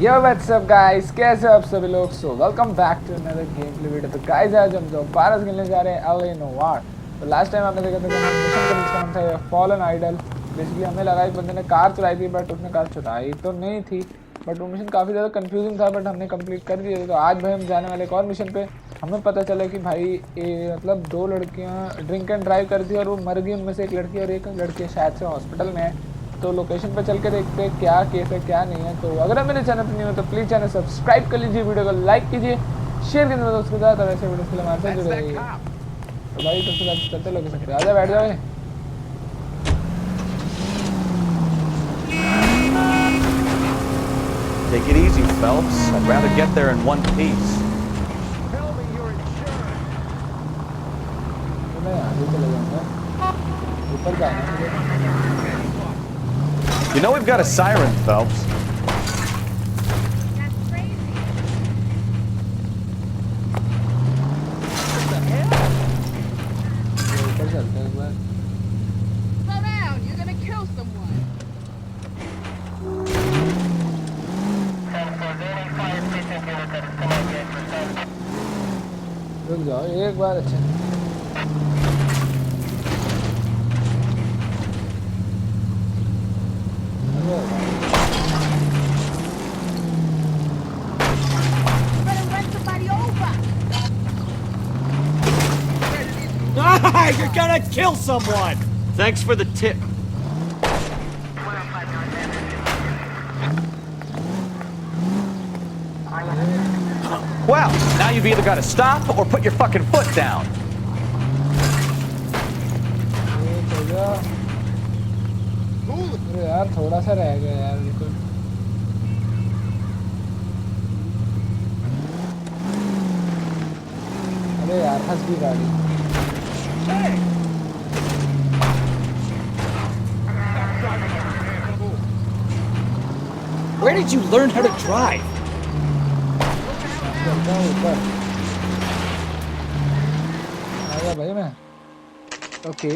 Yo what's up guys, कैसे हो आप सभी लोग। So welcome back to another game play video. तो गाइस आज हम जो पारस खेलने जा रहे हैं एल नोवार। तो लास्ट टाइम आपने देखा था कि हम मिशन का जिसका नाम था फॉलन आइडल। बेसिकली हमें लगा एक बंदे ने कार चुराई थी, बट उसने कार चुराई तो नहीं थी, बट वो मिशन काफ़ी ज़्यादा कंफ्यूजिंग था, बट हमने कंप्लीट कर दिया। तो आज भाई हम जाने वाले एक और मिशन पे। हमें पता चला कि भाई ये मतलब दो लड़कियां ड्रिंक एंड ड्राइव कर दी और वो मर गई, उनमें से एक लड़की और एक लड़की शायद से हॉस्पिटल में है। तो लोकेशन पर चल के देखते हैं क्या केस है क्या नहीं है। तो अगर आप मेरे चैनल पर नहीं हो तो प्लीज़ चैनल सब्सक्राइब कर लीजिए, वीडियो को लाइक कीजिए, शेयर कीजिए दोस्तों के साथ, और ऐसे वीडियो के लिए हमारे साथ जुड़े रहिए। तो भाई सबसे बात चलते लोकेशन पे, आजा बैठ जाओ। Take it easy, Phelps. I'd rather get there in one piece. Tell me your insurance. तो मैं आगे चले जाऊँगा, ऊपर जाना है मुझे। You know we've got a siren, Phelps. That's crazy. What the hell? ऊपर चलते हैं एक बार। Slow down. You're gonna kill someone. रुक जाओ एक बार। अच्छा You better run somebody over. Ah, you're gonna kill someone! Thanks for the tip. Well, now you've either got to stop or put your fucking foot down. अरे यार थोड़ा सा रह गया यार, बिल्कुल। अरे यार फंस गई गाड़ी। Where did you learn how to drive? चलता हूँ ऊपर। आ गया भाई मैं। ओके,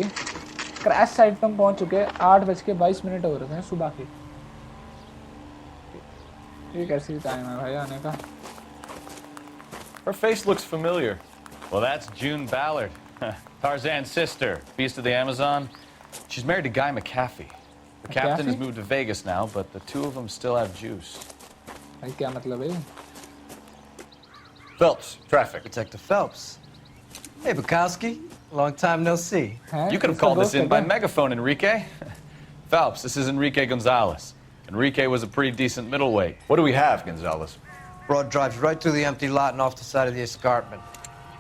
क्रैश साइट पर हम पहुंच चुके हैं। 8:22 हो रहे हैं सुबह के। ये कैसी टाइम है भाई आने का। Her face looks familiar. Well, that's June Ballard, Tarzan's sister, Beast of the Amazon. She's married to Guy McAfee. The captain has moved to Vegas now, but the two of them still have juice. भाई क्या मतलब है? Phelps, traffic. Detective Phelps. Hey, Bukowski. Long time no see. You could have called this in by megaphone, Enrique. Phelps, this is Enrique Gonzalez. Enrique was a pretty decent middleweight. What do we have, Gonzalez? Broad drives right through the empty lot and off the side of the escarpment.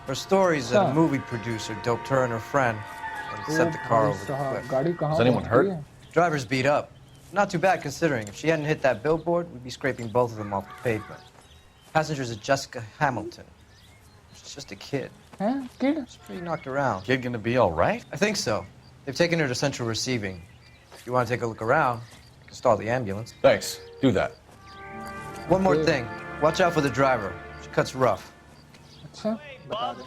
Her story is that a movie producer doped her and her friend and sent the car over the cliff. Is anyone hurt? Driver's beat up. Not too bad considering. If she hadn't hit that billboard, we'd be scraping both of them off the pavement. Passengers are Jessica Hamilton. She's just a kid. Kid? She's pretty knocked around. Kid gonna be all right? I think so. They've taken her to central receiving. If you want to take a look around, install the ambulance. Thanks. Do that. One more thing. Watch out for the driver. She cuts rough. अच्छा बता दे।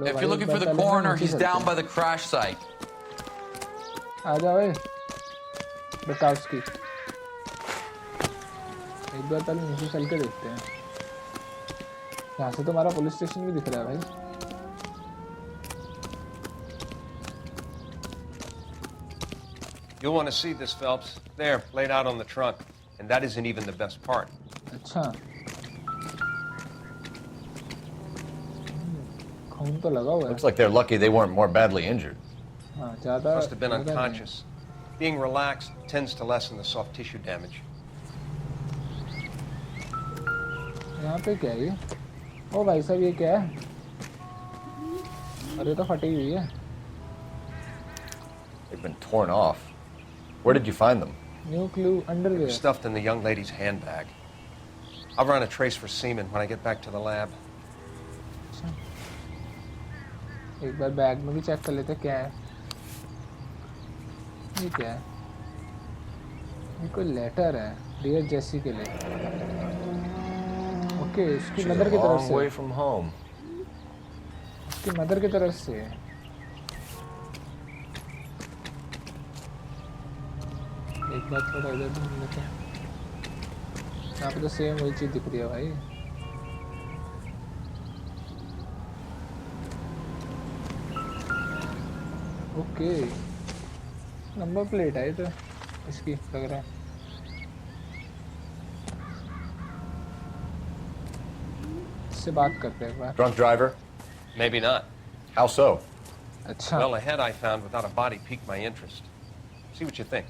If you're looking for the coroner, he's down by the crash site. आ जाओ ए Bukowski. एक बार पहले नीचे चल के देखते हैं। यहाँ से तो हमारा पुलिस स्टेशन भी दिख रहा है भाई। You'll want to see this, Phelps. There, laid out on the trunk. And that isn't even the best part. अच्छा खून तो लगा हुआ है। Looks like they're lucky they weren't more badly injured. हाँ ज़्यादा Must have been unconscious. Being relaxed tends to lessen the soft tissue damage. यहाँ पे क्या है ये? ओ भाई साहब ये क्या है? अरे तो फटी हुई है। They've been torn off. Where did you find them? New clue underwear. Stuffed in the young lady's handbag. I'll run a trace for semen when I get back to the lab. एक बार bag में भी check कर लेते क्या है। ये क्या है? ये कोई लेटर है डियर जेसी के लिए। ओके इसकी मदर की तरफ से। Long way from home. इसकी मदर की तरफ से। एक बात थोड़ा इधर ढूंढ लेते हैं। यहाँ पे तो सेम वही चीज दिख रही है भाई। ओके, नंबर प्लेट है ये तो इसकी लग रहा है। इससे बात करते हैं एक बार। Drunk driver? Maybe not. How so? अच्छा। Well, a head I found without a body piqued my interest. See what you think.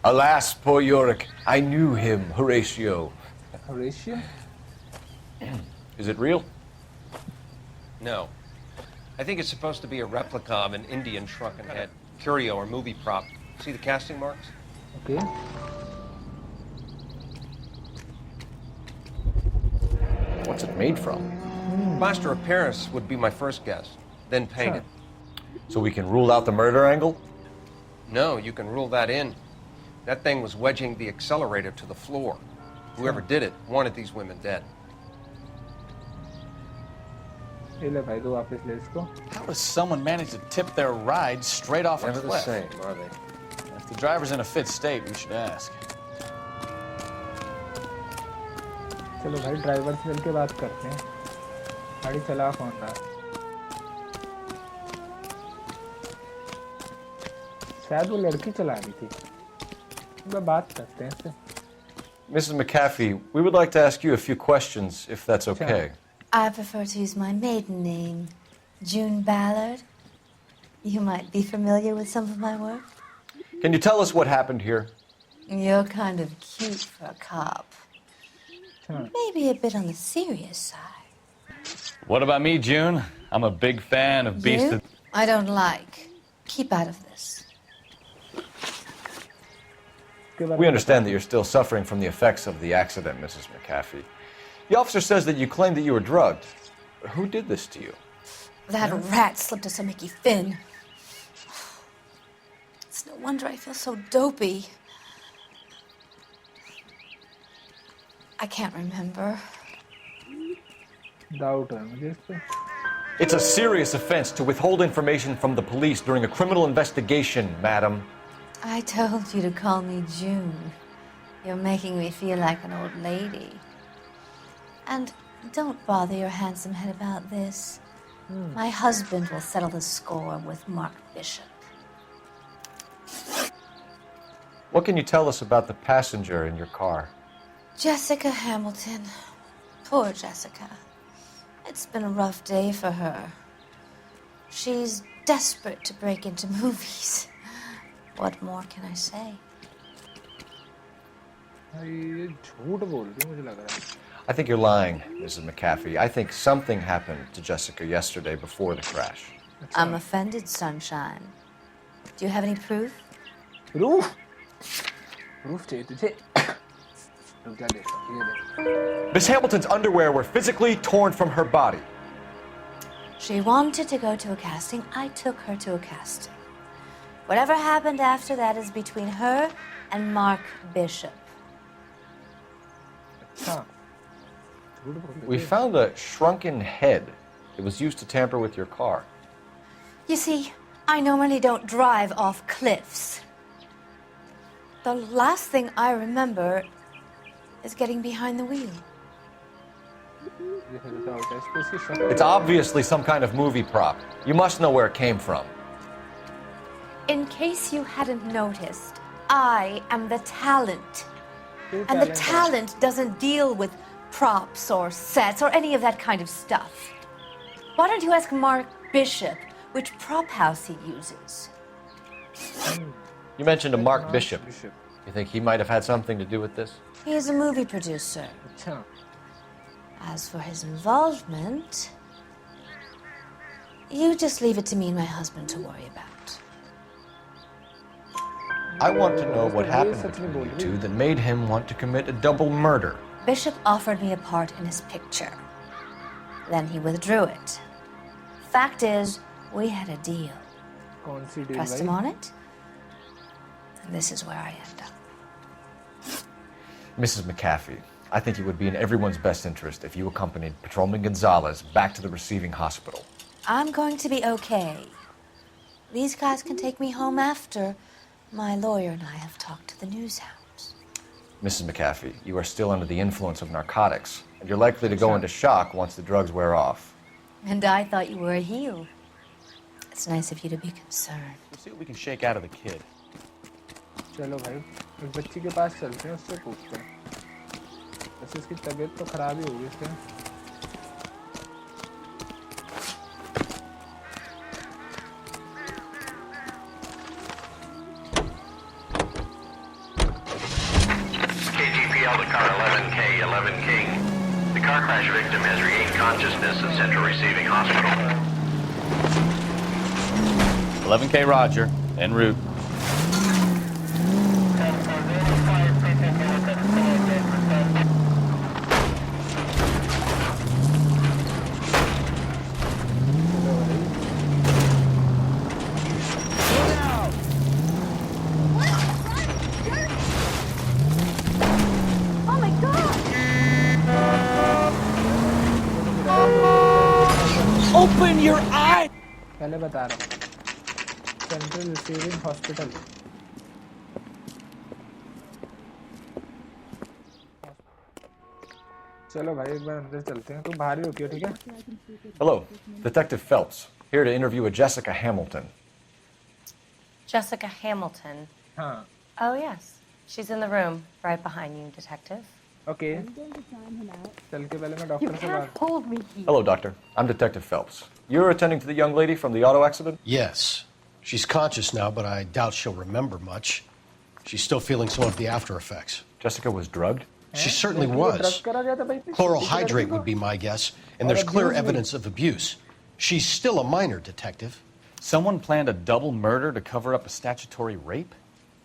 Alas, poor Yorick. I knew him, Horatio. Horatio? Is it real? No. I think it's supposed to be a replica of an Indian shrunken head. Curio or movie prop. See the casting marks? Okay. What's it made from? Plaster of Paris would be my first guess. Then painted. So we can rule out the murder angle? No, you can rule that in. That thing was wedging the accelerator to the floor. Whoever did it wanted these women dead. ये ले भाई, दो वापस ले इसको। How does someone manage to tip their ride straight off a Never the cliff? same, are they? If the driver's in a fit state, we should ask. चलो भाई, driver से मिलके बात करते हैं। गाड़ी चला कौन रहा है? शायद वो लड़की चला रही थी। मैं बात करते हैं इससे। Mrs. McAfee, we would like to ask you a few questions, if that's okay. I prefer to use my maiden name, June Ballard. You might be familiar with some of my work. Can you tell us what happened here? You're kind of cute for a cop. Maybe a bit on the serious side. What about me, June? I'm a big fan of Beast You? I don't like. Keep out of this. We understand that you're still suffering from the effects of the accident, Mrs. McAfee. The officer says that you claimed that you were drugged. Who did this to you? That rat slipped us a Mickey Finn. It's no wonder I feel so dopey. I can't remember. Doubt है मुझे इस पे। It's a serious offense to withhold information from the police during a criminal investigation, madam. I told you to call me June. You're making me feel like an old lady. And don't bother your handsome head about this. My husband will settle the score with Mark Bishop. What can you tell us about the passenger in your car? Jessica Hamilton. Poor Jessica. It's been a rough day for her. She's desperate to break into movies. What more can I say? ये झूठ बोल रही है मुझे लग रहा है। I think you're lying, Mrs. McAfee. I think something happened to Jessica yesterday before the crash. I'm offended, Sunshine. Do you have any proof? Proof? Proof चाहिए तुझे? रुक जा देखो, ये देख। Miss Hamilton's underwear were physically torn from her body. She wanted to go to a casting. I took her to a casting. Whatever happened after that is between her and Mark Bishop. हाँ। We found a shrunken head. It was used to tamper with your car. You see, I normally don't drive off cliffs. The last thing I remember is getting behind the wheel. It's obviously some kind of movie prop. You must know where it came from. In case you hadn't noticed, I am the talent. And the talent doesn't deal with props or sets or any of that kind of stuff. Why don't you ask Mark Bishop which prop house he uses? You mentioned a Mark Bishop. You think he might have had something to do with this? He is a movie producer. As for his involvement, you just leave it to me and my husband to worry about. I want to know what happened between you two that made him want to commit a double murder. Bishop offered me a part in his picture. Then he withdrew it. Fact is, we had a deal. Pressed him on it, and this is where I end up. Mrs. McAfee, I think it would be in everyone's best interest if you accompanied Patrolman Gonzalez back to the receiving hospital. I'm going to be okay. These guys can take me home after my lawyer and I have talked to the news hounds. Mrs. McAfee, you are still under the influence of narcotics, and you're likely to go into shock once the drugs wear off. And I thought you were a heel. It's nice of you to be concerned. We'll see what we can shake out of the kid. चलो भाई इस बच्ची के पास चलते हैं उससे पूछते हैं वैसे इसकी तबीयत तो खराब ही होगी इससे KGPL to car 11K, 11K. The car crash victim has regained consciousness at Central Receiving Hospital. 11K Roger, en route. Open your eye! पहले बता रहा हूँ सेंट्रल रिसीविंग हॉस्पिटल चलो भाई एक बार अंदर चलते हैं तुम बाहर ही रुकियो ठीक है Hello, Detective Phelps, here to interview a Jessica Hamilton. Jessica Hamilton. हाँ Oh, yes. She's in the room, right behind you, Detective. Okay चल के पहले मैं डॉक्टर से बात Hold me here. Hello, Doctor. I'm Detective Phelps. You're attending to the young lady from the auto accident? Yes. She's conscious now, but I doubt she'll remember much. She's still feeling some of the after effects. Jessica was drugged? She certainly was. Chloral hydrate would be my guess, and there's clear evidence of abuse. She's still a minor, Detective. Someone planned a double murder to cover up a statutory rape?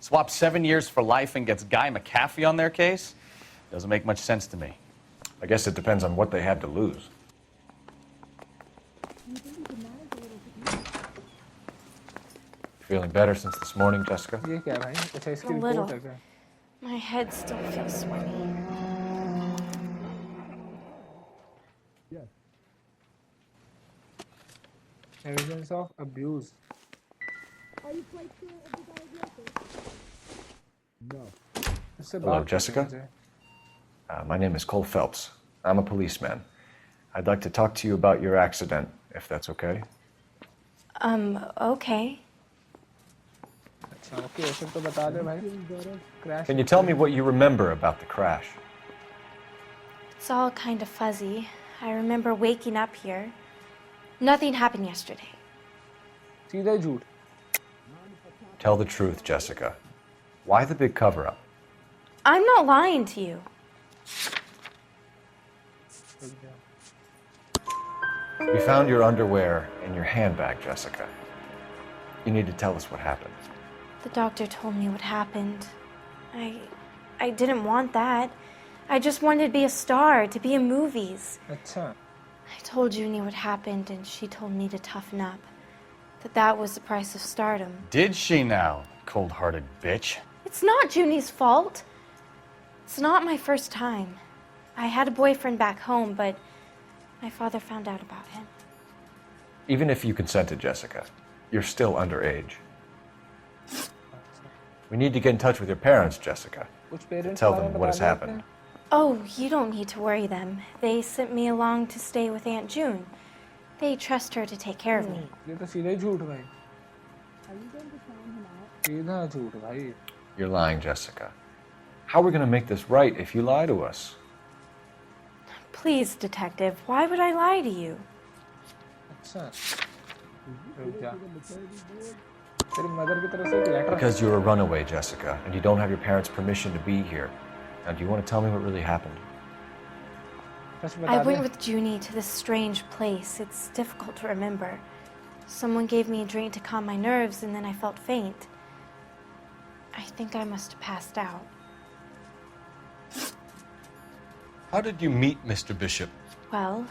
Swap 7 years for life and gets Guy McAfee on their case? Doesn't make much sense to me. I guess it depends on what they have to lose. Feeling better since this morning, Jessica? ये क्या भाई अच्छा इसकी A little. Report है क्या My head still feels sweaty. evidence of abuse इससे Hello, बात Jessica. करनी चाहिए। My name is Cole Phelps. I'm a policeman. I'd like to talk to you about your accident, if that's okay. Okay. अच्छा okay ऐसे तो बता दे भाई crash Can you tell me what you remember about the crash? It's all kind of fuzzy. I remember waking up here. Nothing happened yesterday. सीधा ही झूठ Tell the truth, Jessica. Why the big cover-up? I'm not lying to you. We found your underwear in your handbag, Jessica. You need to tell us what happened. The doctor told me what happened. I didn't want that. I just wanted to be a star, to be in movies. अच्छा I told Junie what happened, and she told me to toughen up. That was the price of stardom. Did she now, cold-hearted bitch? It's not Junie's fault. It's not my first time. I had a boyfriend back home, but my father found out about him. Even if you consented, Jessica, you're still underage. We need to get in touch with your parents, Jessica. कुछ To parents tell them what has happened. Oh, you don't need to worry them. They sent me along to stay with Aunt June. They trust her to take care of me. ये तो सीधा ही झूठ भाई सीधा झूठ भाई You're lying, Jessica. How are we going to make this right if you lie to us? Please, Detective, why would I lie to you? अच्छा रुक जा तेरी मदर की तरफ से एक letter Because you're a runaway, Jessica, and you don't have your parents' permission to be here. Now, do you want to tell me what really happened? Such I बता went they with Junie to this strange place. It's difficult to remember. Someone gave me a drink to calm my nerves, and then I felt faint. I think I must have passed out. How did you meet Mr. Bishop? Well,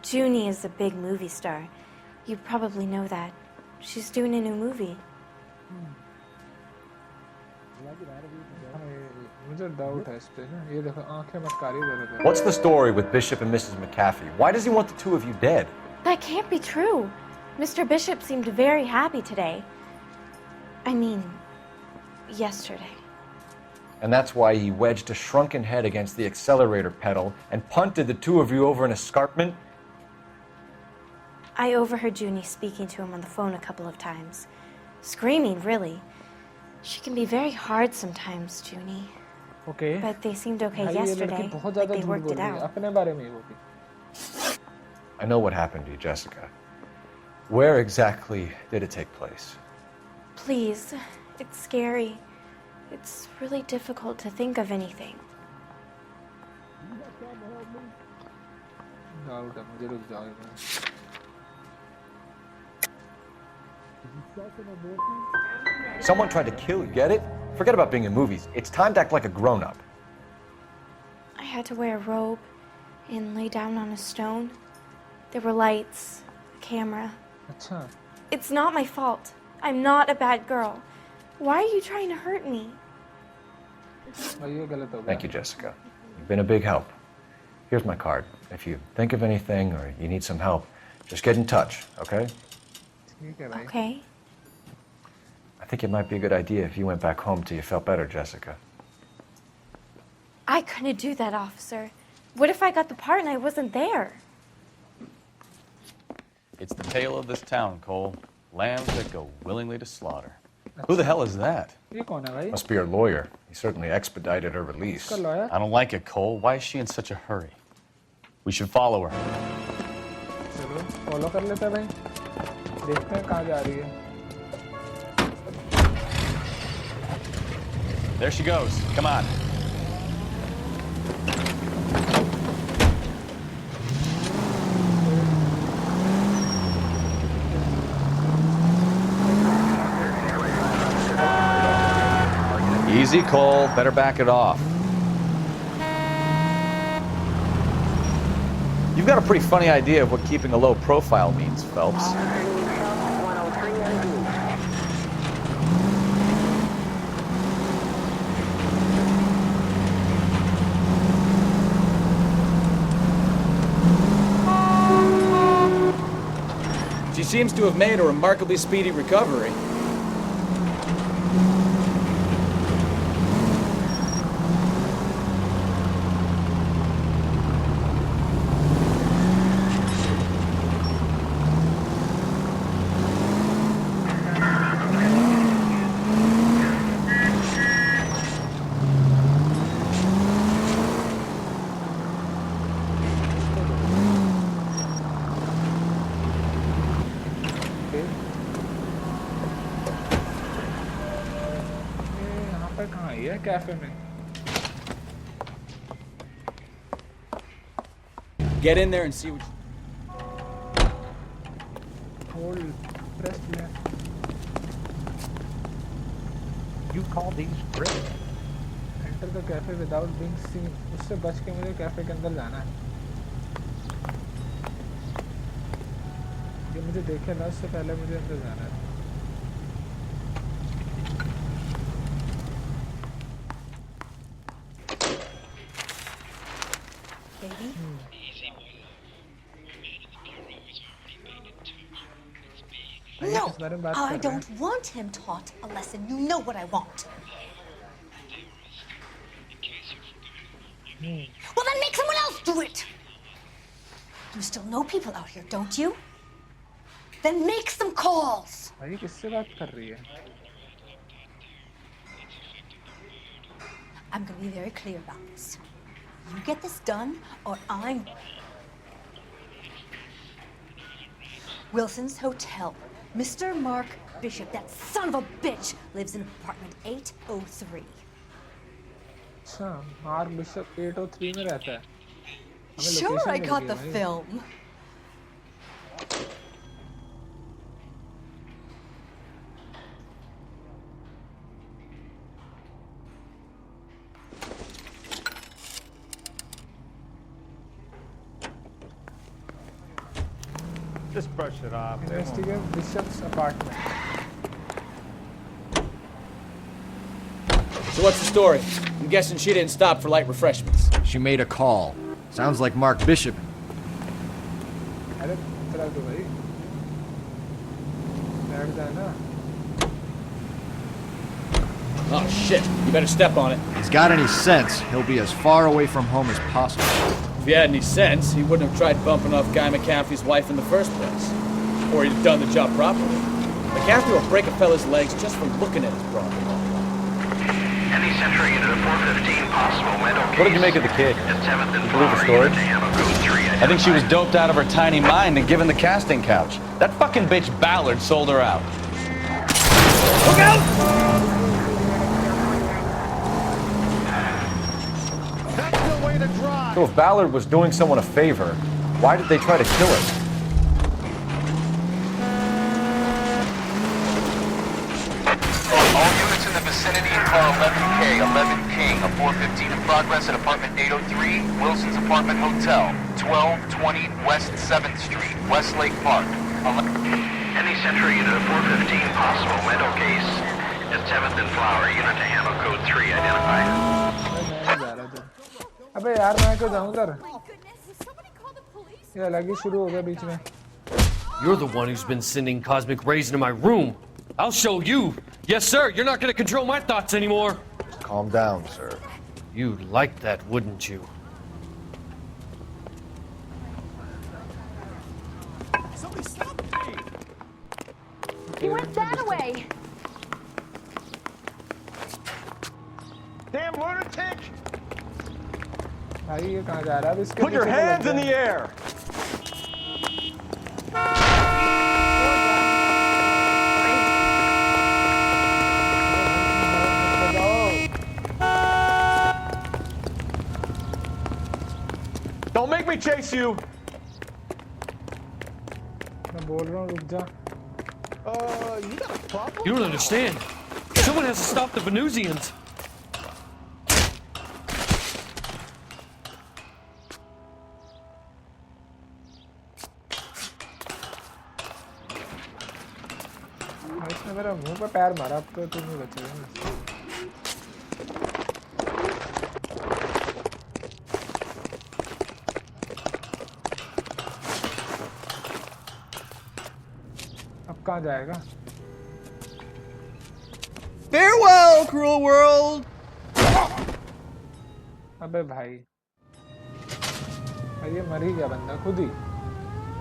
Junie is a big movie star. You probably know that. She's doing a new movie. मुझे doubt है इस पे ना ये देखो आंखें मटकारी दे रहे थे What's the story with Bishop and Mrs. McAfee? Why does he want the two of you dead? That can't be true. Mr. Bishop seemed very happy today. I mean, yesterday. And that's why he wedged a shrunken head against the accelerator pedal and punted the two of you over an escarpment? I overheard Junie speaking to him on the phone a couple of times. Screaming, really. She can be very hard sometimes, Junie. Okay. But they seemed okay भाई, ये yesterday. लड़की बहुत Like ज़्यादा they झूठ worked बोल it रही है, out. अपने बारे में ही वो भी. I know what happened to you, Jessica. Where exactly did it take place? Please, it's scary. It's really difficult to think of anything. Doubt है मुझे, रुक जाओ एक minute. Someone tried to kill you, get it? Forget about being in movies. It's time to act like a grown-up. I had to wear a robe and lay down on a stone. There were lights, a camera. अच्छा. It's not my fault. I'm not a bad girl. Why are you trying to hurt me? ये गलत हो गया. Thank you, Jessica. You've been a big help. Here's my card. If you think of anything or you need some help, just get in touch, okay? ठीक है भाई. Okay. I think it might be a good idea if you went back home till you felt better, Jessica. I couldn't do that, officer. What if I got the part and I wasn't there? It's the tale of this town, Cole. Lambs that go willingly to slaughter. Who the hell is that? ये कौन है भाई? Must be her lawyer. He certainly expedited her release. उसका lawyer? I don't like it, Cole. Why is she in such a hurry? We should follow her. चलो follow कर लेते हैं भाई. देखते हैं कहाँ जा रही है. There she goes. Come on. Easy, Cole. Better back it off. You've got a pretty funny idea of what keeping a low profile means, Phelps. She seems to have made a remarkably speedy recovery. Cafe में. Get in there and see what. Hold, press left. You call these bricks? Enter the cafe without being seen. उससे बच के मुझे cafe के अंदर जाना है. ये मुझे देखे ना, उससे पहले मुझे अंदर जाना है. No, I don't want him taught a lesson. You know what I want. Well, then make someone else do it. You still know people out here, don't you? Then make some calls. भाई किससे बात कर रही है? I'm going to be very clear about this. You get this done, or I'm... Wilson's Hotel. Mr. Mark Bishop, that son of a bitch, lives in apartment 803. अच्छा, Mark Bishop 803 में रहता है. Sure, I got the film. Just brush it off. Investigate Bishop's apartment. So what's the story? I'm guessing she didn't stop for light refreshments. She made a call. Sounds like Mark Bishop. अरे चला दो भाई. बैठ जाना. Oh, shit. You better step on it. If he's got any sense, he'll be as far away from home as possible. If he had any sense, he wouldn't have tried bumping off Guy McCaffrey's wife in the first place. Or he'd have done the job properly. McCaffrey will break a fella's legs just from looking at his property. Any Central unit of 415 possible mental case. What did you make of the kid? At 7th and You believe the story? I think she was doped out of her tiny mind and given the casting couch. That fucking bitch Ballard sold her out. Look out! That's the way to drive. So if Ballard was doing someone a favor, why did they try to kill her? All units in the vicinity of car 11K, 11 King, a 415 in progress at apartment 803, Wilson's Apartment Hotel, 1220 West 7th Street, Westlake Park. Any Central unit of 415 possible mental case at 7th and Flower, unit to handle code 3 identified. अबे यार मैं क्यों जाऊँ उधर? ये अलग ही शुरू हो गया बीच में. You're the one who's been sending cosmic rays into my room. I'll show you. Yes, sir. You're not going to control my thoughts anymore. Calm down, sir. You'd like that, wouldn't you? Somebody stop me! He went that way. Damn lunatic! भाई ये कहाँ जा रहा है? अब इसके Put your पीछे hands लग in the गया. air! Don't make me chase you! मैं बोल रहा हूँ रुक जा. You got a problem? You don't understand. Someone has to stop the Venusians. इसने मेरा मुंह पे पैर मारा. अब तो तू नहीं बचेगा. अब कहाँ जाएगा? Farewell, cruel world! अबे भाई. ये मर ही गया बंदा खुद ही.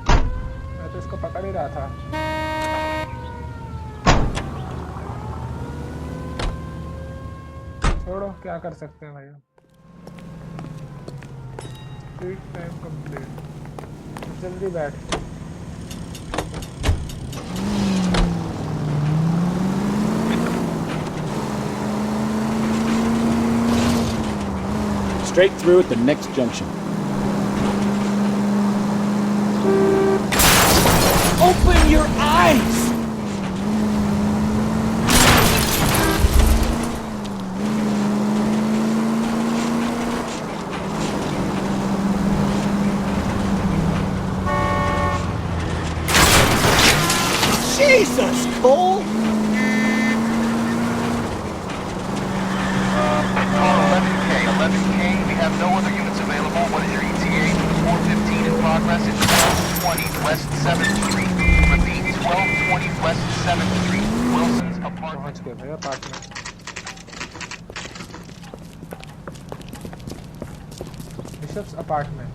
मैं तो इसको पकड़ ही रहा था. छोड़ो क्या कर सकते हैं भैया. Street time complete. जल्दी बैठ. Straight through at the next junction. Open your eyes! Jesus, Cole! Car 11K, 11 King, we have no other units available. What is your ETA? 415 in progress at 1220 West 7th Street. Repeat, 1220 West 7th Street, Wilson's Apartment. पहुंच गए भैया apartment. Bishops apartment.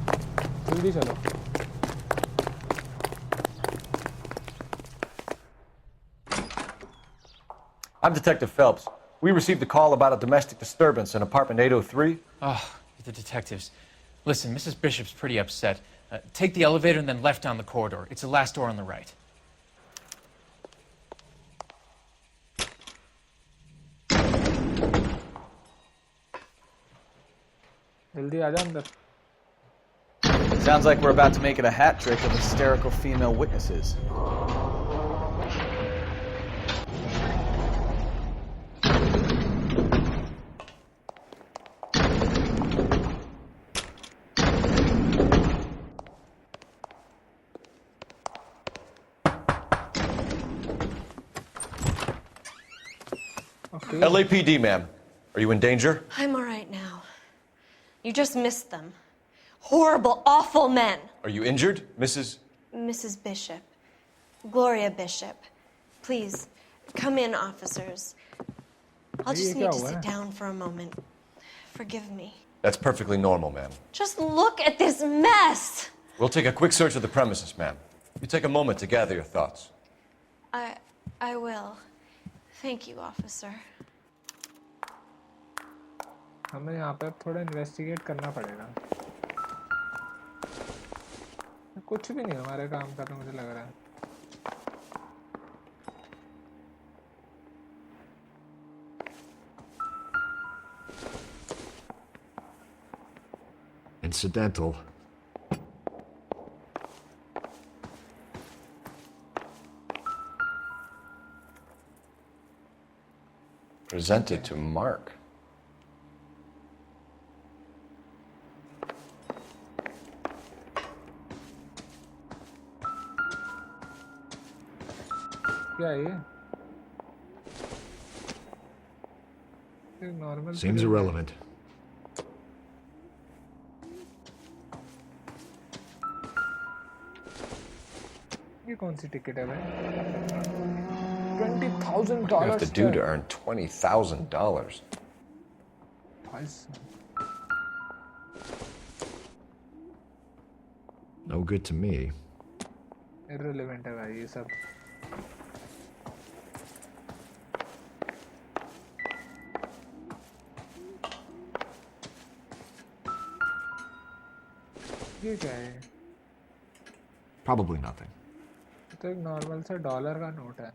जल्दी चलो. I'm Detective Phelps. We received a call about a domestic disturbance in apartment 803. Oh, the detectives. Listen, Mrs. Bishop's pretty upset. Take the elevator and then left down the corridor. It's the last door on the right. जल्दी आ जा अंदर. Sounds like we're about to make it a hat trick of hysterical female witnesses. Okay. LAPD, ma'am. Are you in danger? I'm all right now. You just missed them. Horrible, awful men. Are you injured, Mrs. Mrs. Bishop. Gloria Bishop. Please, come in, officers. I'll just need to sit down for a moment. Forgive me. That's perfectly normal, ma'am. Just look at this mess! We'll take a quick search of the premises, ma'am. You take a moment to gather your thoughts. I will. Thank you, officer. हमें यहाँ पे थोड़ा investigate करना पड़ेगा. कुछ भी नहीं हमारे काम का तो मुझे लग रहा है. Incidental. Presented to Mark. क्या है ये? Normal. Seems irrelevant. ये कौन सी टिकट है भाई? $20,000. What do you have to do to earn $20,000? No good to me. Irrelevant है भाई ये सब. ये क्या है? Probably nothing. तो एक नॉर्मल सा डॉलर का नोट है.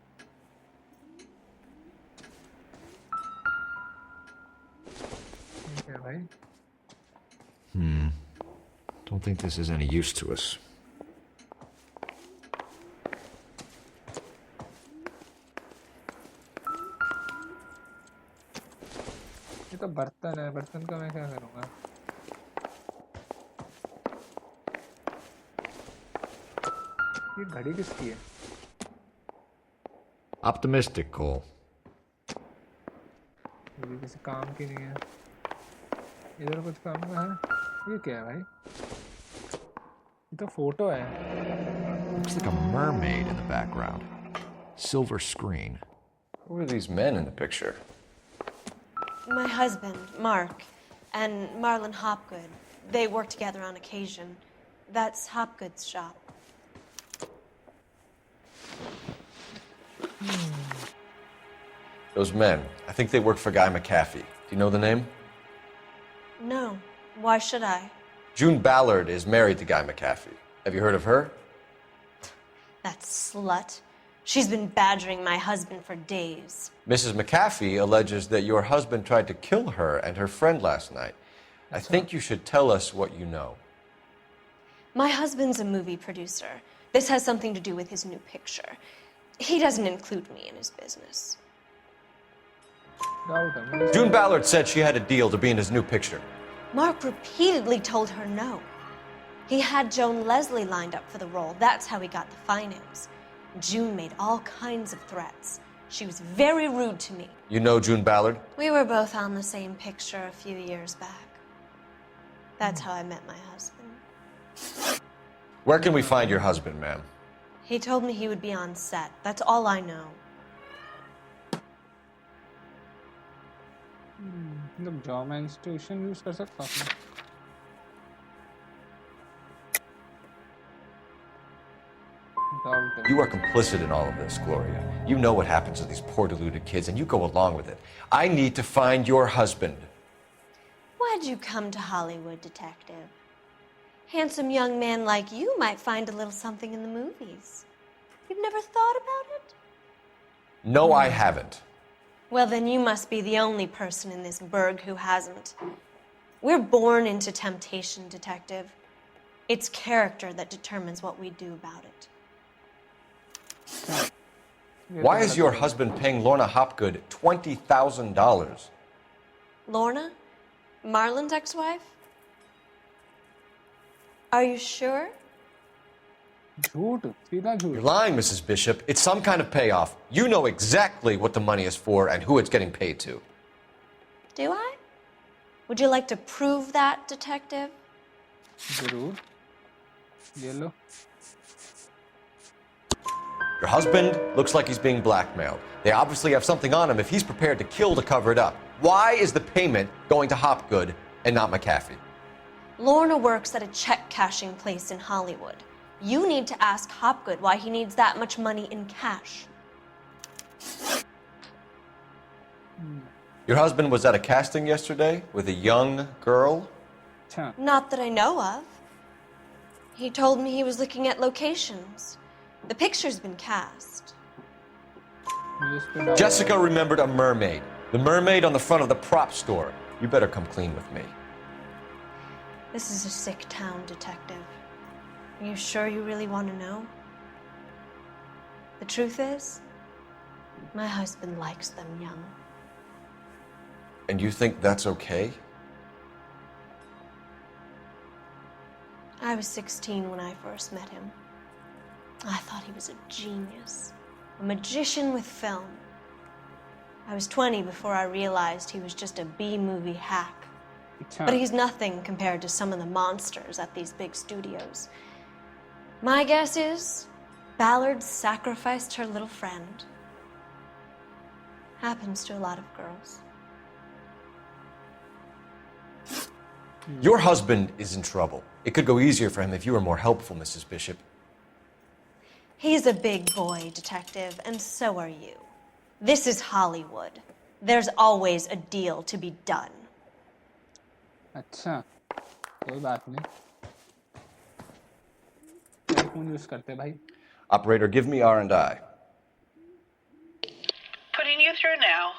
क्या भाई? Don't think this is any use to us. ये तो बर्तन है. बर्तन का मैं क्या करूँगा? ये घड़ी किसकी है? Optimistic, Cole. ये किसी काम की नहीं है. इधर कुछ काम का है. ये क्या है भाई? ये तो फोटो है. Looks like a mermaid in the background. Silver screen. Who are these men in the picture? My husband, Mark, and Marlon Hopgood. They work together on occasion. That's Hopgood's shop. Those men, I think they work for Guy McAfee. Do you know the name? No. Why should I? June Ballard is married to Guy McAfee. Have you heard of her? That slut. She's been badgering my husband for days. Mrs. McAfee alleges that your husband tried to kill her and her friend last night. I think you should tell us what you know. My husband's a movie producer. This has something to do with his new picture. He doesn't include me in his business. June Ballard said she had a deal to be in his new picture. Mark repeatedly told her no. He had Joan Leslie lined up for the role. That's how he got the finance. June made all kinds of threats. She was very rude to me. You know June Ballard? We were both on the same picture a few years back. That's how I met my husband. Where can we find your husband, ma'am? He told me he would be on set. That's all I know. मतलब job institution use कर सकता हूँ. You are complicit in all of this, Gloria. You know what happens to these poor deluded kids, and you go along with it. I need to find your husband. Why'd you come to Hollywood, detective? Handsome young man like you might find a little something in the movies. You've never thought about it? No, I haven't. Well, then you must be the only person in this burg who hasn't. We're born into temptation, detective. It's character that determines what we do about it. Why is your husband paying Lorna Hopgood $20,000? Lorna? Marlon's ex-wife? Are you sure? You're lying, Mrs. Bishop. It's some kind of payoff. You know exactly what the money is for and who it's getting paid to. Do I? Would you like to prove that, detective? जरूर. ये लो. Your husband looks like he's being blackmailed. They obviously have something on him if he's prepared to kill to cover it up. Why is the payment going to Hopgood and not McAfee? Lorna works at a check cashing place in Hollywood. You need to ask Hopgood why he needs that much money in cash. Your husband was at a casting yesterday with a young girl? Not that I know of. He told me he was looking at locations. The picture's been cast. Jessica remembered a mermaid. The mermaid on the front of the prop store. You better come clean with me. This is a sick town, Detective. Are you sure you really want to know? The truth is, my husband likes them young. And you think that's okay? I was 16 when I first met him. I thought he was a genius, a magician with film. I was 20 before I realized he was just a B-movie hack. But he's nothing compared to some of the monsters at these big studios. My guess is Ballard sacrificed her little friend. Happens to a lot of girls. Your husband is in trouble. It could go easier for him if you were more helpful, Mrs. Bishop. He's a big boy, Detective, and so are you. This is Hollywood. There's always a deal to be done. अच्छा, कोई बात नहीं. क्या phone use करते भाई? Operator, give me R&I. Putting you through now.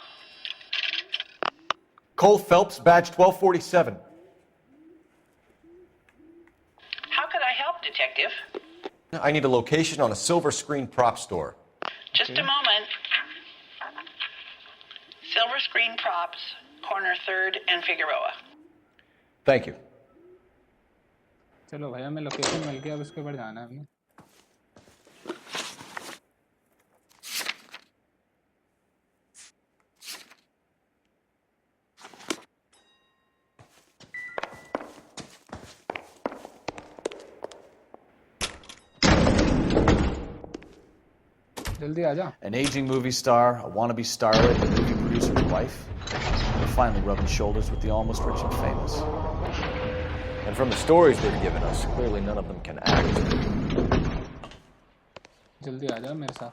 Cole Phelps, badge 1247. How could I help, Detective? I need a location on a silver screen prop store. Just a moment. Silver Screen Props, corner 3rd and Figueroa. Thank you. चलो भैया मैं location मिल गया अब इसके ऊपर जाना है हमें. जल्दी आ जा. An aging movie star, a wannabe starlet, a movie producer's wife. They're finally rubbing shoulders with the almost rich and famous. And from the stories they've given us, clearly none of them can act. जल्दी आ जा मेरे साथ.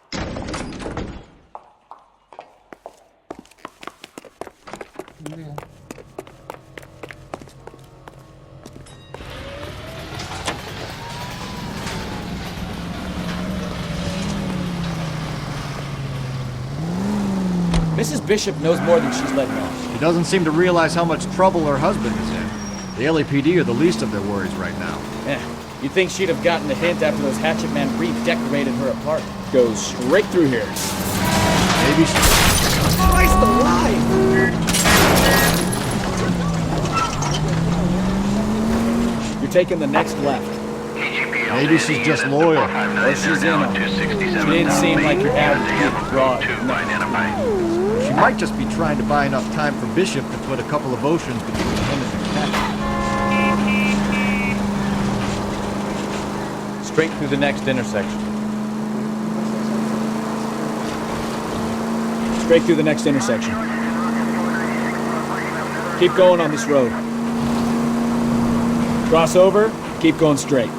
जल्दी आ. Mrs. Bishop knows more than she's letting on. She doesn't seem to realize how much trouble her husband is in. The LAPD are the least of their worries right now. You'd think she'd have gotten the hint after those hatchet men redecorated her apartment. Goes straight through here. Maybe she... Christ alive! You're taking the next left. Maybe she's just loyal. Or she's in on it. She didn't seem like your average broad. She might just be trying to buy enough time for Bishop to put a couple of oceans between him and McAfee. Straight through the next intersection. Straight through the next intersection. Keep going on this road. Cross over, keep going straight.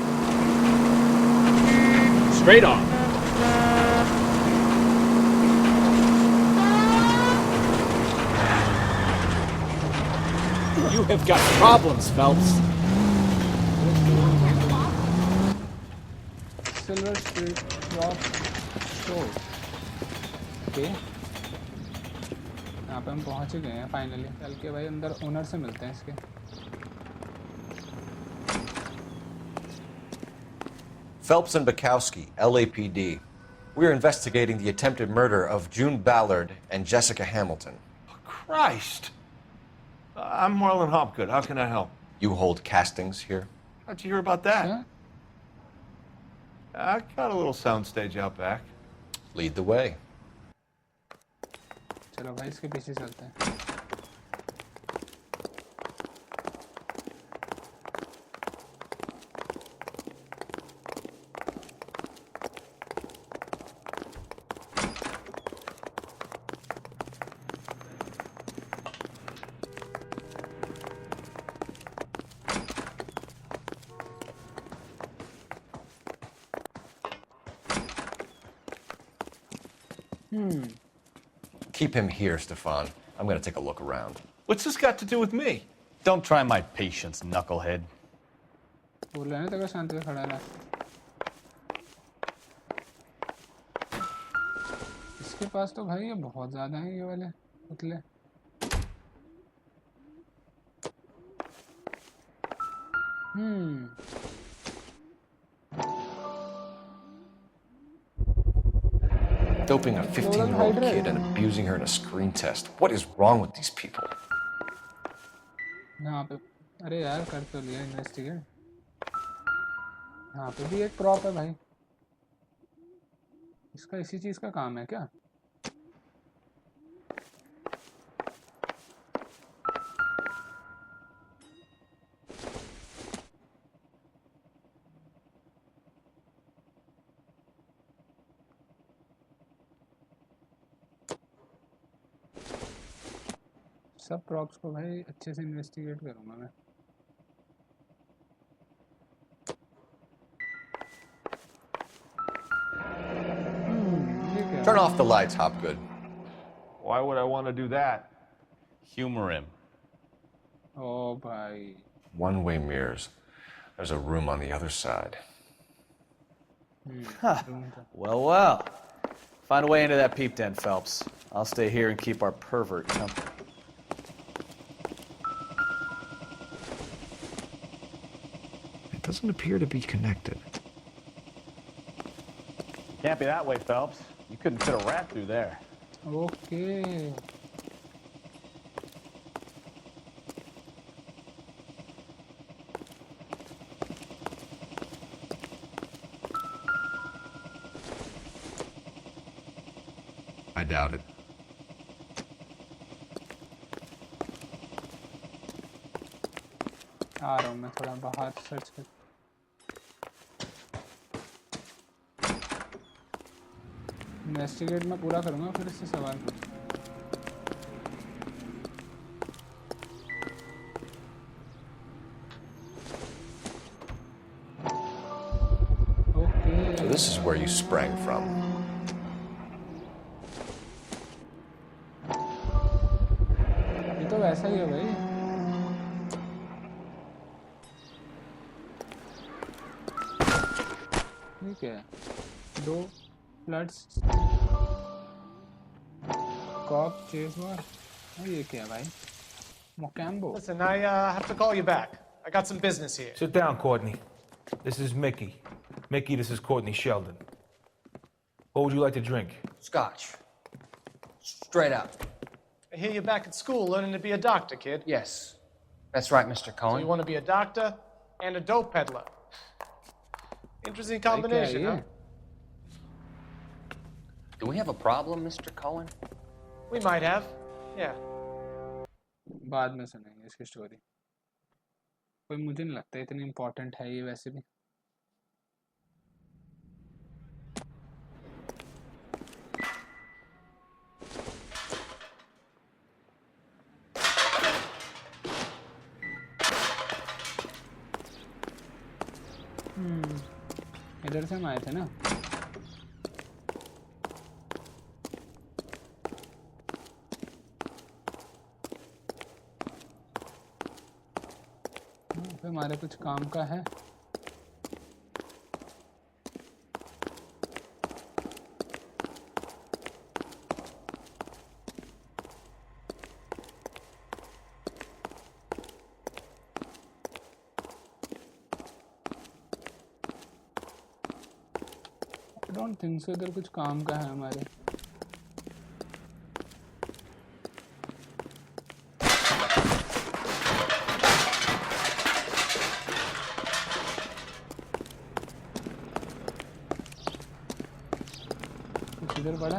Straight on. You have got problems, Phelps. Silver Street Prop Store. Okay. यहाँ पे हम पहुँच गए हैं finally. चल के भाई अंदर ओनर से मिलते हैं इसके. Phelps and Bukowski, LAPD. We're investigating the attempted murder of June Ballard and Jessica Hamilton. Christ! I'm Marlon Hopgood. How can I help? You hold castings here? How'd you hear about that? Huh? I got a little soundstage out back. Lead the way. चलो भाई इसके पीछे चलते हैं. Keep him here, Stefan. I'm gonna take a look around. What's this got to do with me? Don't try my patience, knucklehead. बोल रहे हैं तेरे को शांति से खड़ा रहा। इसके पास तो भाई ये बहुत ज़्यादा हैं ये वाले पुतले। Doping a 15-year-old kid and abusing her in a screen test. What is wrong with these people? यहाँ पे अरे यार कर तो लिया इन्वेस्टिगेट। यहाँ पे भी एक प्रॉप है भाई। इसका इसी चीज का काम है क्या? सब प्रॉप्स को भाई अच्छे से इन्वेस्टिगेट करूंगा मैं। Turn off the lights, Hopgood. Why would I want to do that? Humor him. Oh, bhai. One-way mirrors. There's a room on the other side. Well, well. Find a way into that peep den, Phelps. I'll stay here and keep our pervert company. It doesn't appear to be connected. Can't be that way, Phelps. You couldn't fit a rat through there. Okay. I doubt it. आ रहा हूँ मैं थोड़ा बाहर search कर। Investigate मैं पूरा करूँगा फिर इससे सवाल पूछूँ। Okay. So this is where you sprang from. ये तो वैसा ही है भाई। ठीक है। दो फ्लड्स कॉप चेस वार ये क्या भाई Mocambo Listen, I have to call you back. I got some business here. Sit down, Courtney. This is Mickey. Mickey, this is Courtney Sheldon. What would you like to drink? Scotch. Straight out. I hear you're back at school learning to be a doctor, kid. Yes. That's right, Mr. So Cohen. you want to be a doctor and a dope peddler. Interesting combination, huh? Do we have a problem, Mr. Cohen? We might have. Yeah. बाद में सुनेंगे इसकी story. कोई मुझे नहीं लगता इतनी important है ये वैसे भी। इधर से हम आए थे ना। हमारे कुछ काम का है। I don't think so इधर कुछ काम का है हमारे। इधर पड़ा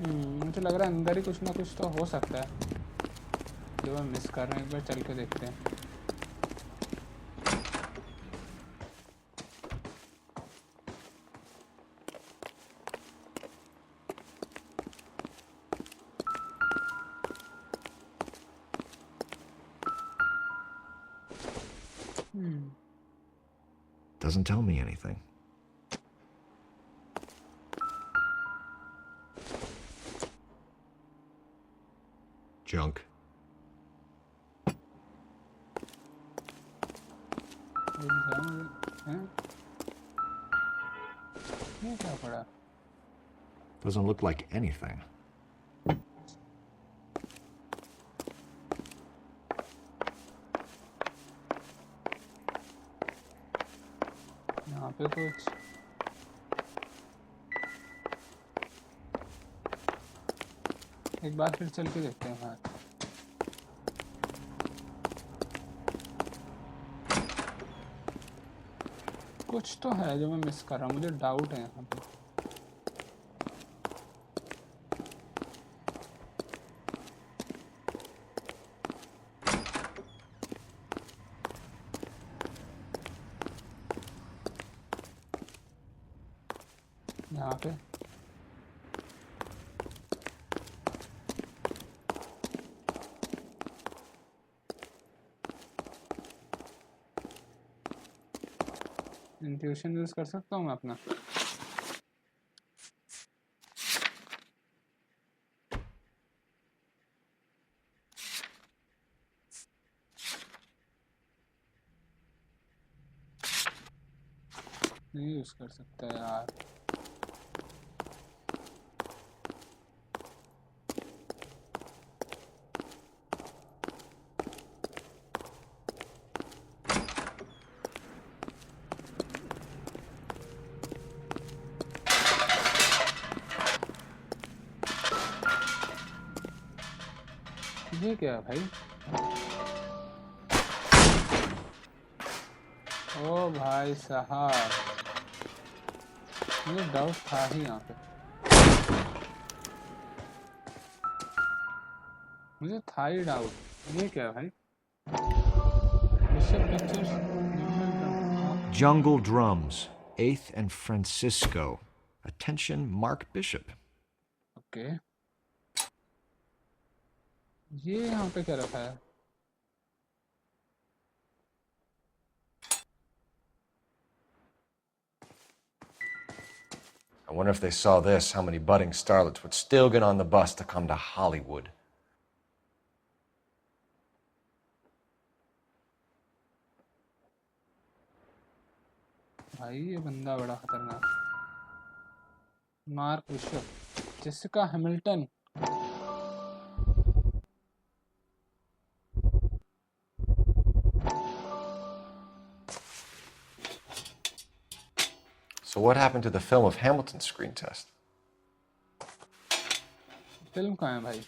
मुझे लग रहा है अंदर ही कुछ ना कुछ तो हो सकता है जो हम मिस कर रहे हैं। एक बार चल के देखते हैं। Doesn't tell me anything. Junk. Doesn't look like anything. यहाँ पे कुछ एक बार फिर चल के देखते हैं बाहर। कुछ तो है जो मैं मिस कर रहा हूँ, मुझे डाउट है यहाँ पे। यहाँ पे इंट्यूशन यूज कर सकता हूँ मैं अपना। नहीं यूज कर सकता यार। ये क्या है भाई? ओ भाई साहब, मुझे डाउट था ही यहाँ पे, मुझे था ही डाउट। ये क्या है भाई? Jungle Drums, 8th and Francisco. Attention, Mark Bishop. Okay, ये यहाँ पे क्या रखा है? I wonder if they saw this, how many budding starlets would still get on the bus to come to Hollywood. भाई ये बंदा बड़ा खतरनाक। Mark bishop, Jessica Hamilton. So what happened to the film of Hamilton's screen test? Film कहाँ है भाई?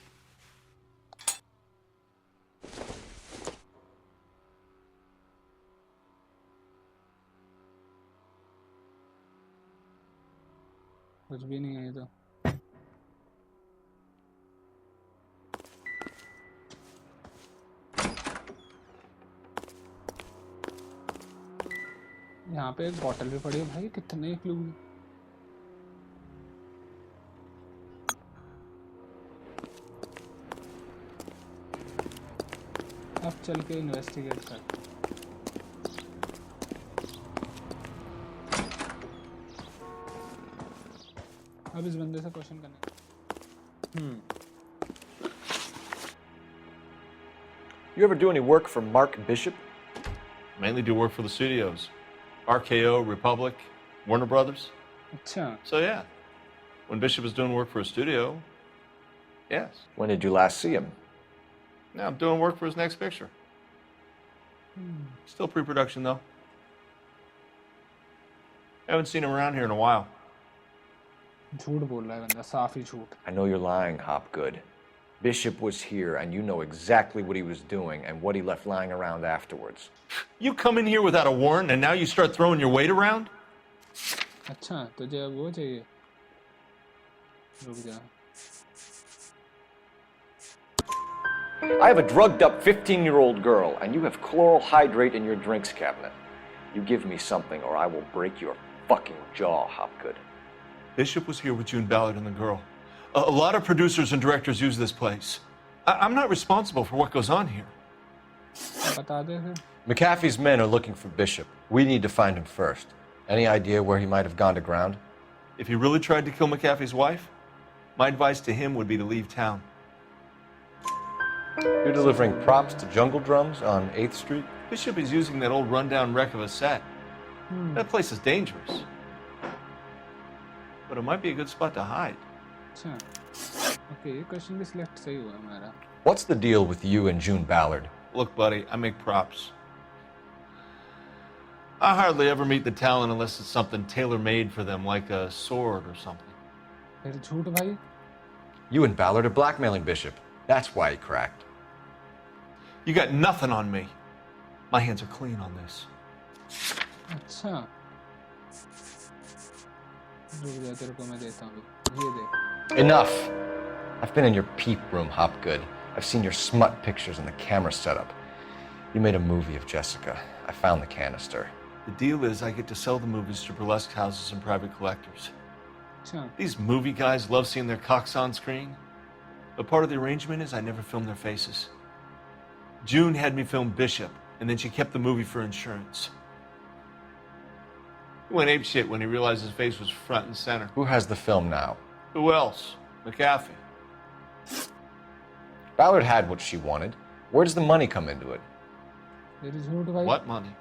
कुछ भी नहीं है ये तो। यहाँ पे एक बॉटल भी पड़ी है भाई, कितने क्लू। अब चल के इन्वेस्टिगेट कर। अब इस बंदे से क्वेश्चन करने। You ever do any work for Mark Bishop? Mainly do work for the studios. RKO, Republic, Warner Brothers. अच्छा। So yeah, when Bishop was doing work for a studio, yes. When did you last see him? Now I'm doing work for his next picture. Still pre-production though. Haven't seen him around here in a while. झूठ बोल रहा है बंदा, साफ ही झूठ। I know you're lying, Hopgood. Bishop was here, and you know exactly what he was doing and what he left lying around afterwards. You come in here without a warrant, and now you start throwing your weight around? अच्छा, तुझे अब वो चाहिए? रुक जा। I have a drugged-up 15-year-old girl, and you have chloral hydrate in your drinks cabinet. You give me something, or I will break your fucking jaw, Hopgood. Bishop was here with June Ballard and the girl. A lot of producers and directors use this place. I'm not responsible for what goes on here. बता दे फिर. McAfee's men are looking for Bishop. We need to find him first. Any idea where he might have gone to ground? If he really tried to kill McAfee's wife, my advice to him would be to leave town. You're delivering props to Jungle Drums on 8th Street? Bishop is using that old rundown wreck of a set. That place is dangerous. But it might be a good spot to hide. अच्छा. Okay, ये question भी select सही हुआ हमारा. What's the deal with you and June Ballard? Look, buddy, I make props. I hardly ever meet the talent unless it's something tailor-made for them, like a sword or something. फिर झूठ भाई. You and Ballard are blackmailing Bishop. That's why he cracked. You got nothing on me. My hands are clean on this. अच्छा. रुक जा तेरे को मैं देता हूँ. ये देख. Enough. I've been in your peep room, Hopgood. I've seen your smut pictures and the camera setup. You made a movie of Jessica. I found the canister. The deal is I get to sell the movies to burlesque houses and private collectors. These movie guys love seeing their cocks on screen. But part of the arrangement is I never film their faces. June had me film Bishop, and then she kept the movie for insurance. He went apeshit when he realized his face was front and center. Who has the film now? Who else? McAfee. Ballard had what she wanted. Where does the money come into it? What money?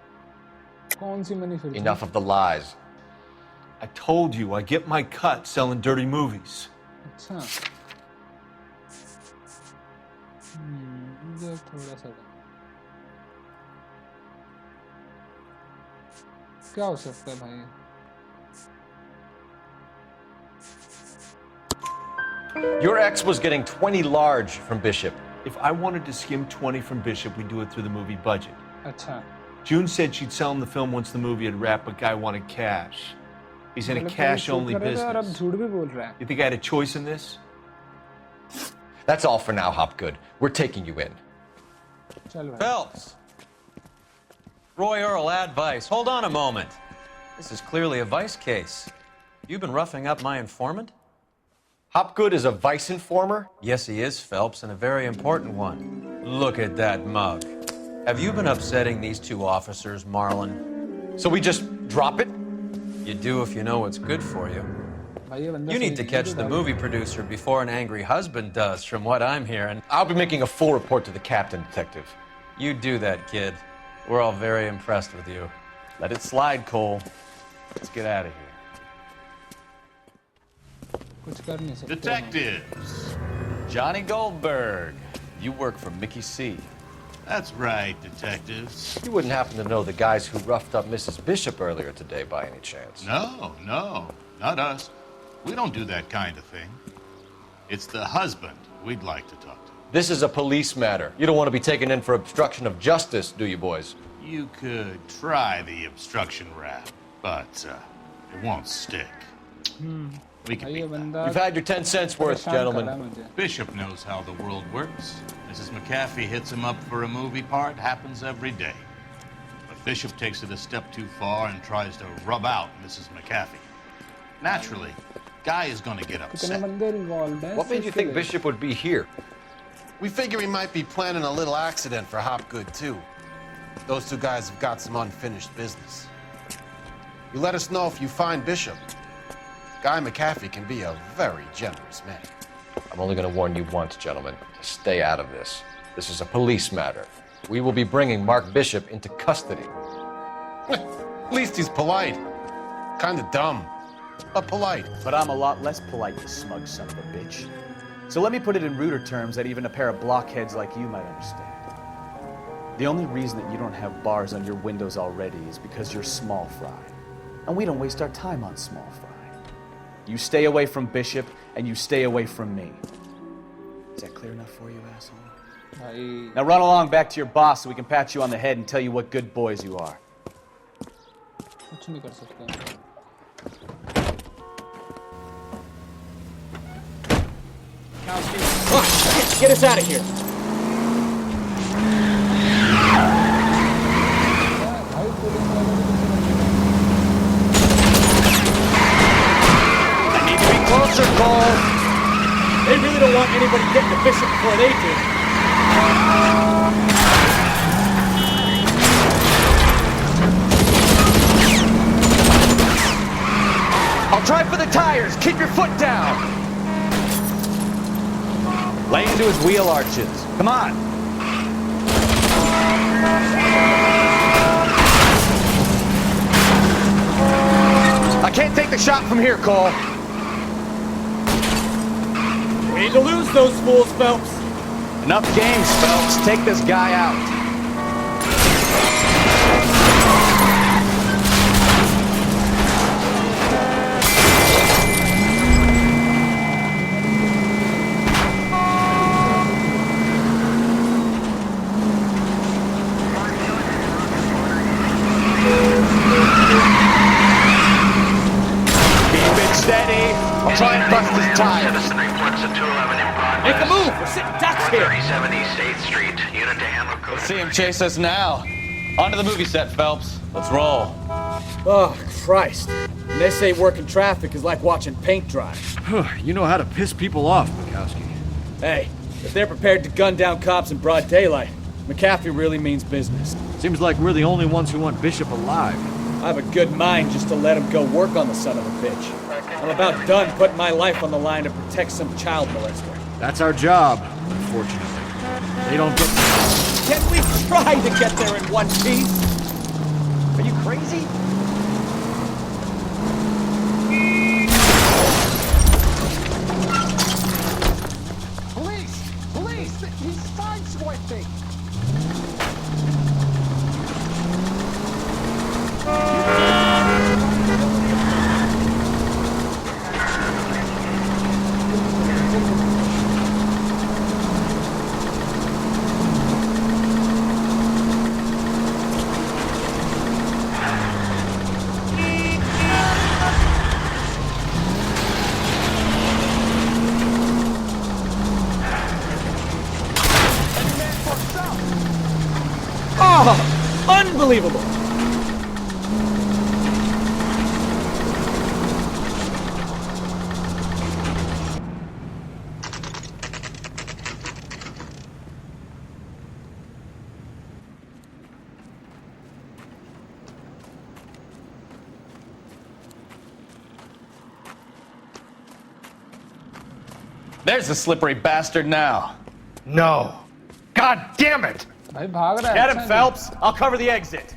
कौन सी money फिर? Enough of the lies. I told you I get my cut selling dirty movies. अच्छा. इधर थोड़ा सा. क्या हो सकता है भाई? Your ex was getting 20 large from Bishop. If I wanted to skim 20 from Bishop, we'd do it through the movie budget. अच्छा. June said she'd sell him the film once the movie had wrapped, but Guy wanted cash. He's in a cash-only business. You think I had a choice in this? That's all for now, Hopgood. We're taking you in. Phelps! Roy Earl, advice. Hold on a moment. This is clearly a vice case. You've been roughing up my informant? Hopgood is a vice informer? Yes, he is, Phelps, and a very important one. Look at that mug. Have you been upsetting these two officers, Marlon? So we just drop it? You do if you know what's good for you. You need to catch the movie producer before an angry husband does, from what I'm hearing. I'll be making a full report to the captain, Detective. You do that, kid. We're all very impressed with you. Let it slide, Cole. Let's get out of here. Detectives! Johnny Goldberg. You work for Mickey C. That's right, detectives. You wouldn't happen to know the guys who roughed up Mrs. Bishop earlier today by any chance? No, not us. We don't do that kind of thing. It's the husband we'd like to talk to. This is a police matter. You don't want to be taken in for obstruction of justice, do you, boys? You could try the obstruction rap, but it won't stick. We can beat that. You've had your 10 cents worth, gentlemen. Bishop knows how the world works. Mrs. McAfee hits him up for a movie part. Happens every day. But Bishop takes it a step too far and tries to rub out Mrs. McAfee. Naturally, Guy is going to get upset. What made you think Bishop would be here? We figure he might be planning a little accident for Hopgood, too. Those two guys have got some unfinished business. You let us know if you find Bishop. Guy McAfee can be a very generous man. I'm only going to warn you once, gentlemen, to stay out of this. This is a police matter. We will be bringing Mark Bishop into custody. At least he's polite. Kind of dumb, but polite. But I'm a lot less polite, you smug son of a bitch. So let me put it in ruder terms that even a pair of blockheads like you might understand. The only reason that you don't have bars on your windows already is because you're small fry. And we don't waste our time on small fry. You stay away from Bishop, and you stay away from me. Is that clear enough for you, asshole? Now run along back to your boss so we can pat you on the head and tell you what good boys you are. Oh, shit! Get us out of here! I need to be closer, Cole! They really don't want anybody getting to Bishop before they do. I'll try for the tires. Keep your foot down. Lay into his wheel arches. Come on. I can't take the shot from here, Cole. We need to lose those fools, Phelps. Enough games, Phelps. Take this guy out. Steady. I'll try and bust his tires. Make a move. We're sitting ducks here. 37 East 8th Street. Unit to handle code. Let's see him chase us now. Onto the movie set, Phelps. Let's roll. Oh, Christ. And they say working traffic is like watching paint dry. You know how to piss people off, Mikowski. Hey, if they're prepared to gun down cops in broad daylight, McAfee really means business. Seems like we're the only ones who want Bishop alive. I have a good mind just to let him go work on the son of a bitch. I'm about done putting my life on the line to protect some child molester. That's our job, unfortunately. They don't get... Can we try to get there in one piece? Are you crazy? Police! Police! He's sideswiping! Oh, unbelievable! There's the slippery bastard now. No. God damn it! भाई भाग रहा है. Get him, Phelps. I'll cover the exit.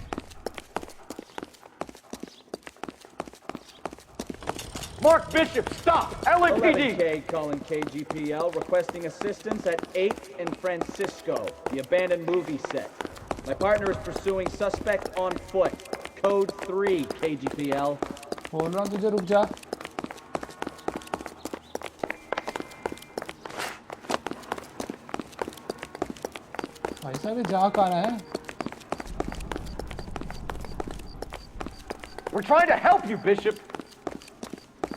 Mark Bishop, stop! LAPD! 11K calling KGPL, requesting assistance at 8th and Francisco, the abandoned movie set. My partner is pursuing suspect on foot. Code 3, KGPL. बोल रहा हूँ तुझे रुक जा. भाई साहब ये जा कहाँ रहा है? We're trying to help you, Bishop.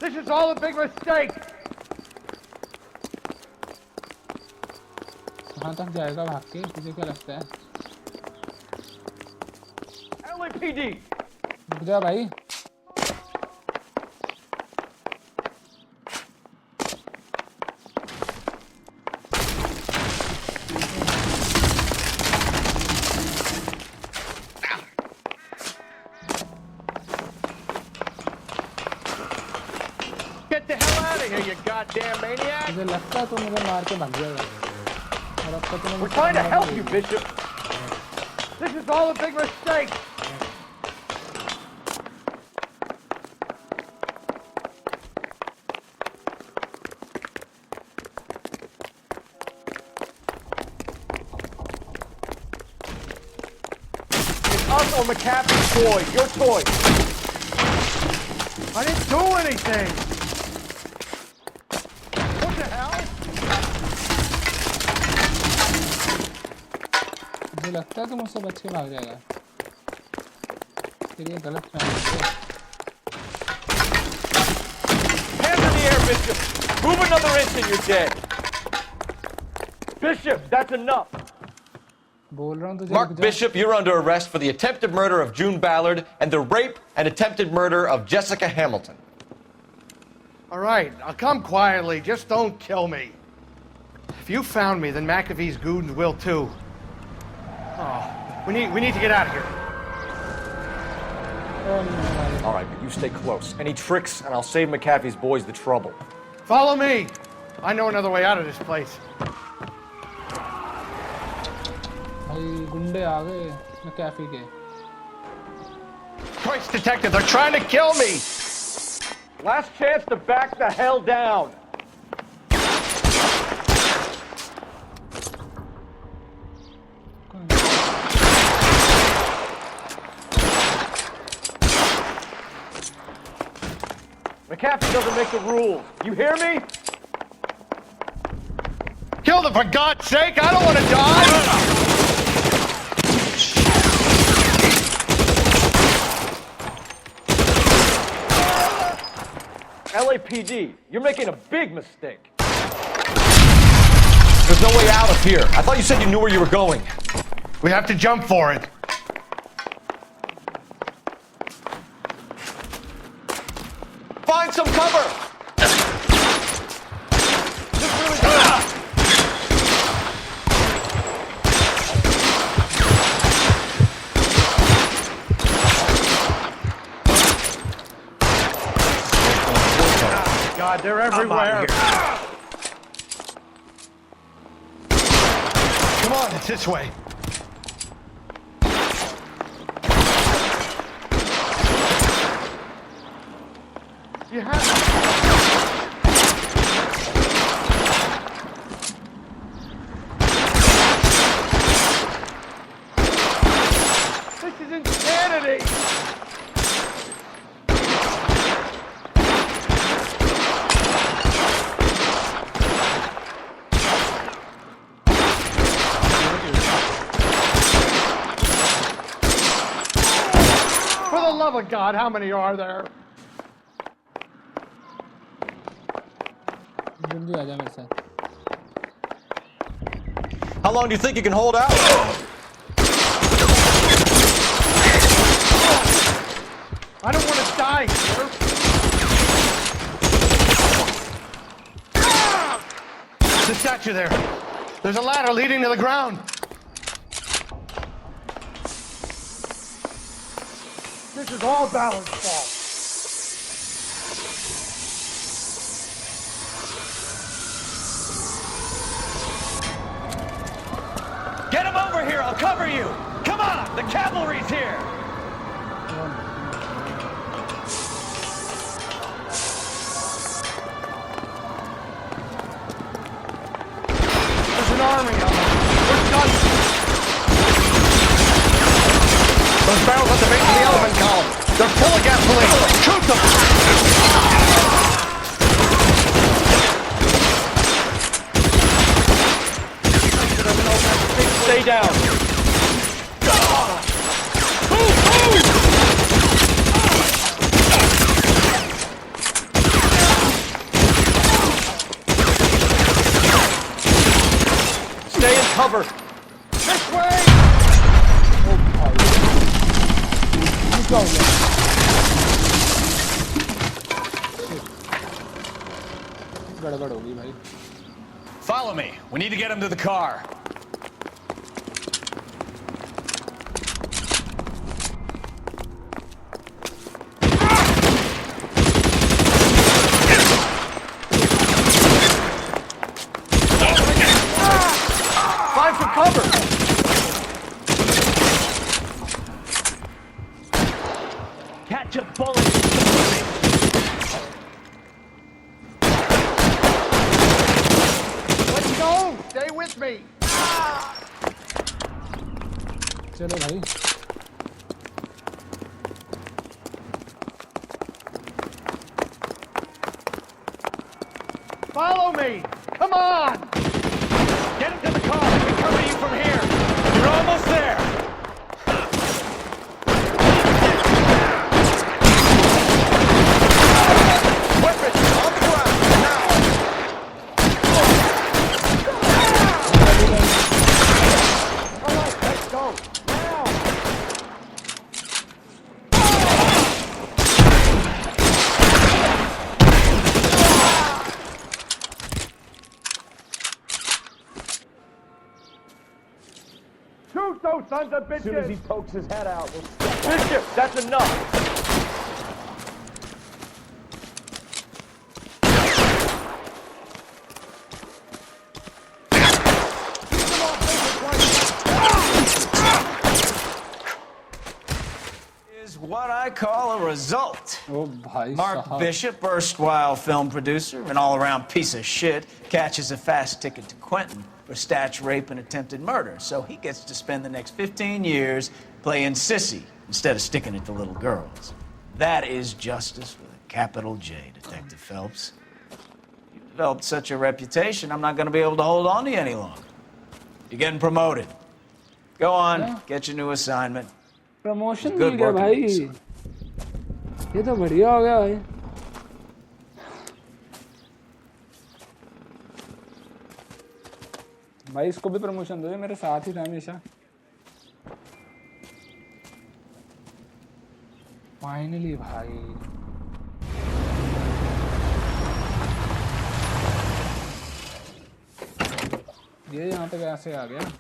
This is all a big mistake. कहाँ तक जाएगा भाग के? तुझे क्या लगता है? LAPD. रुक जा भाई. Get the hell out of here, you goddamn maniac. मुझे लगता है तू मुझे मार के भाग जाएगा. और अब तक We're trying to help you, Bishop. This is all a big mistake. It's us or McCaffrey's toy. Your toy. I didn't do anything. What the hell? मुझे लगता है कि मुझसे बच के भाग जाएगा. तेरी ये गलत फहमी है. Hands in the air, Bishop. Move another inch and you're dead. Bishop, that's enough. बोल रहा हूँ तुझे. Mark Bishop, you're under arrest for the attempted murder of June Ballard and the rape and attempted murder of Jessica Hamilton. All right, I'll come quietly. Just don't kill me. If you found me, then McAfee's goons will too. Oh, we need to get out of here. Oh no. All right, but you stay close. Any tricks, and I'll save McAfee's boys the trouble. Follow me. I know another way out of this place. भाई गुंडे आ गए McAfee के. Christ, detective, they're trying to kill me. Last chance to back the hell down. McAfee doesn't make the rules. You hear me? Kill them, for God's sake! I don't want to die! LAPD, you're making a big mistake. There's no way out of here. I thought you said you knew where you were going. We have to jump for it. Find some cover! God, they're everywhere. Come on, it's this way. You have This is insanity! For the love of God, how many are there? How long do you think you can hold out? I don't want to die here. There's a statue there. There's a ladder leading to the ground. This is all Ballard's fault. Get him over here, I'll cover you! Come on, the cavalry's here! There's an army of them. We're done. Those barrels at the base of the element column. They're full of gasoline. Shoot them! Stay down. Stay in cover. This way! गड़बड़ होगी भाई. Follow me. We need to get him to the car. Find some cover. Catch a bullet. Let's go! Stay with me! चलो भाई. Follow me! Come on! Get him to the car. We can cover you from here. You're almost there. Weapons on the ground now. All right, let's go. Now! Shoot those sons of bitches! As soon as he pokes his head out, we'll stop. Bishop, that's enough. call a result. Oh, bhai Mark sahab. Bishop, erstwhile film producer, an all-around piece of shit, catches a fast ticket to Quentin for statch rape and attempted murder. So he gets to spend the next 15 years playing sissy instead of sticking it to little girls. That is justice with a capital J, Detective Phelps. You've developed such a reputation, I'm not going to be able to hold on to you any longer. You're getting promoted. Go on, get your new assignment. Promotion Good मिल गया working भाई with you, ये तो बढ़िया हो गया भाई भाई इसको भी प्रमोशन दो ये मेरे साथ ही था हमेशा फाइनली भाई ये यहाँ पे कैसे आ गया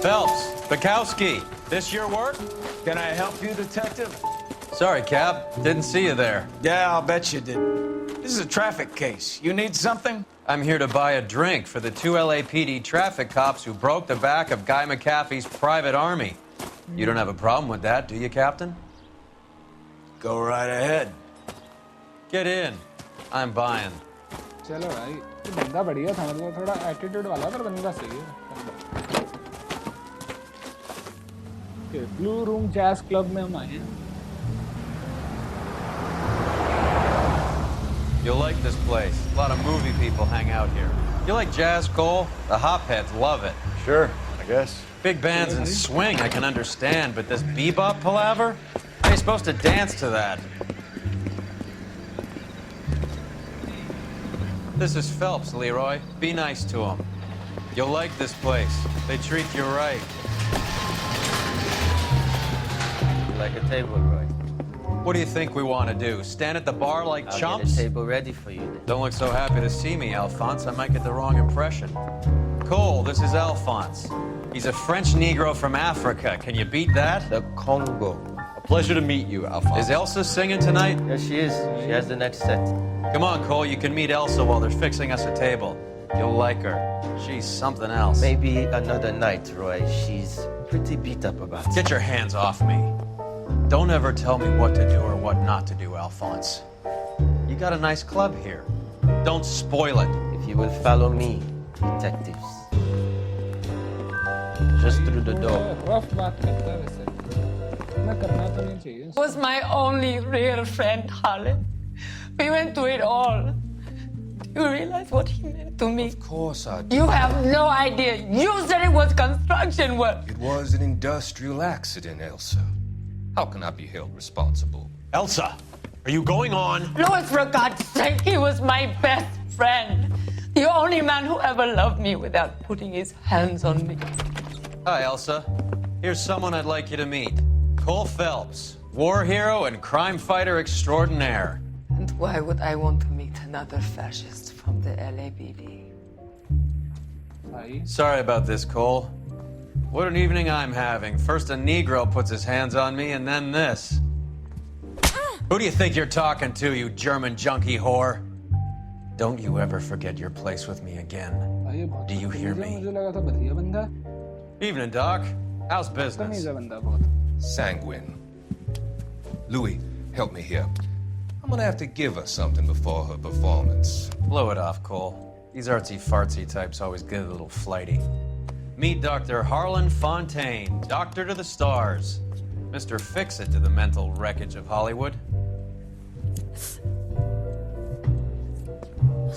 Phelps, Bukowski, this your work? Can I help you, Detective? Sorry, Cap. Didn't see you there. Yeah, I'll bet you did. This is a traffic case. You need something? I'm here to buy a drink for the 2 LAPD traffic cops who broke the back of Guy McAfee's private army. You don't have a problem with that, do you, Captain? Go right ahead. Get in. I'm buying. चलो भाई ये बंदा बढ़िया था मतलब थोड़ा attitude वाला पर बंदा सही है okay blue room jazz club में हम आए हैं You'll like this place. A lot of movie people hang out here. You like jazz, Cole? The hopheads love it. Sure, I guess. Big bands and swing I can understand, but this bebop palaver? How are you supposed to dance to that? This is Phelps, Leroy. Be nice to him. You'll like this place. They treat you right. Like a table, Roy. What do you think we want to do? Stand at the bar like I'll chumps? get a table ready for you then. Don't look so happy to see me, Alphonse. I might get the wrong impression. Cole, this is Alphonse. He's a French Negro from Africa. Can you beat that? The Congo. A pleasure to meet you, Alphonse. Is Elsa singing tonight? Yes, she is. She has the next set. Come on, Cole. You can meet Elsa while they're fixing us a table. You'll like her. She's something else. Maybe another night, Roy. She's pretty beat up about it. Get your hands off me. Don't ever tell me what to do or what not to do, Alphonse. You got a nice club here. Don't spoil it. If you will follow me, detectives. Just through the door. Rough बात करता है वैसे इतना करना तो नहीं चाहिए Was my only real friend, Harlan. We went through it all. Do you realize what he meant to me? Of course I do. You have no idea. You said it was construction work. It was an industrial accident, Elsa. How can I be held responsible? Elsa, are you going on? Louis, for God's sake, he was my best friend. The only man who ever loved me without putting his hands on me. Hi, Elsa. Here's someone I'd like you to meet. Cole Phelps, war hero and crime fighter extraordinaire. And why would I want to meet another fascist from the LAPD? Sorry about this, Cole. What an evening I'm having. First a Negro puts his hands on me, and then this. Who do you think you're talking to, you German junkie whore? Don't you ever forget your place with me again. Do you hear me? मुझे लगा था बढ़िया बंदा Evening, Doc. How's business? तमीज़ बंदा बहुत Sanguine. Louis, help me here. I'm gonna have to give her something before her performance. Blow it off, Cole. These artsy-fartsy types always get a little flighty. Meet Dr. Harlan Fontaine, doctor to the stars. Mr. Fix-It to the mental wreckage of Hollywood.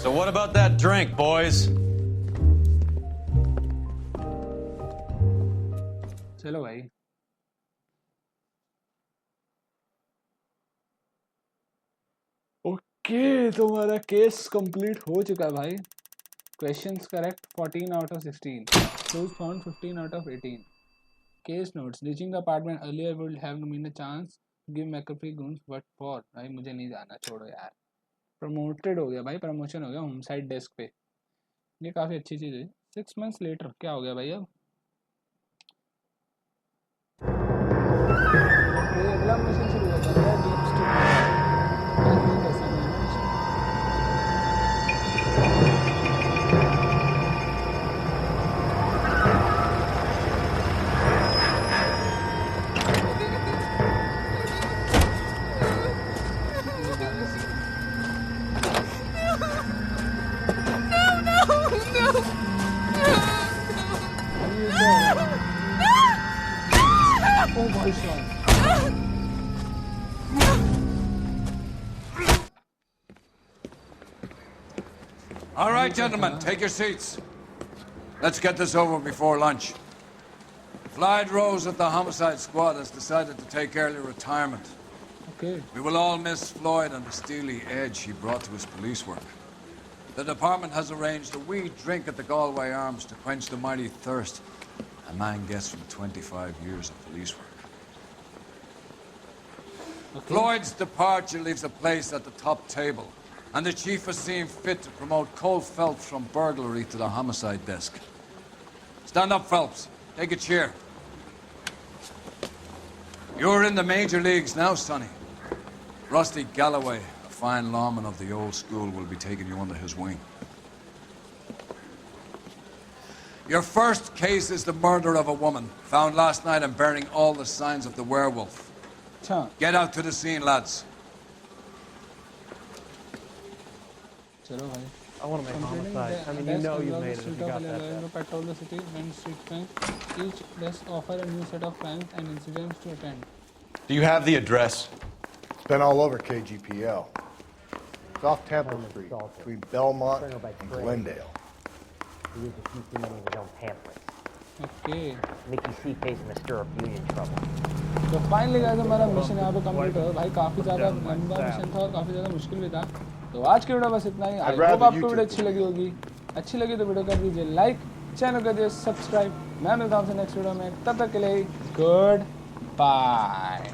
So what about that drink, boys? चलो भाई okay तुम्हारा case complete हो चुका है भाई questions correct 14 out of 16 clues found 15 out of 18 case notes reaching the apartment earlier would have given a chance to give McAfee goons what for भाई मुझे नहीं जाना छोड़ो यार प्रमोटेड हो गया भाई प्रमोशन हो गया होमसाइड डेस्क पे ये काफ़ी अच्छी चीज़ है 6 months later क्या हो गया भाई अब ये अगला मिशन शुरू हो जाता है deep state All right, gentlemen, take your seats. Let's get this over before lunch. Floyd Rose of the Homicide Squad has decided to take early retirement. Okay. We will all miss Floyd and the steely edge he brought to his police work. The department has arranged a wee drink at the Galway Arms to quench the mighty thirst a man gets from 25 years of police work. Okay. Floyd's departure leaves a place at the top table, and the chief has seen fit to promote Cole Phelps from burglary to the Homicide Desk. Stand up, Phelps. Take a chair. You're in the major leagues now, Sonny. Rusty Galloway, a fine lawman of the old school, will be taking you under his wing. Your first case is the murder of a woman, found last night and bearing all the signs of the werewolf. Get out to the scene, lads. I want to make homicide. I mean, you know you made it if you got that. Patrol the city when street crime. Each desk offer a new set of crimes and incidents to attend. Do you have the address? It's been all over KGPL. It's off Temple Street, between Belmont and Glendale. He used a few too many of his own pamphlets. Okay. Mickey C pays him to stir up union trouble. तो finally guys हमारा mission यहाँ पे complete हो भाई काफ़ी ज़्यादा लंबा mission था और काफ़ी ज़्यादा मुश्किल भी था तो आज की वीडियो बस इतना ही आई होप आपको वीडियो अच्छी लगी तो वीडियो कर दीजिए लाइक चैनल कर दीजिए सब्सक्राइब मैं मिलता हूँ आपसे नेक्स्ट वीडियो में तब तक के लिए गुड बाय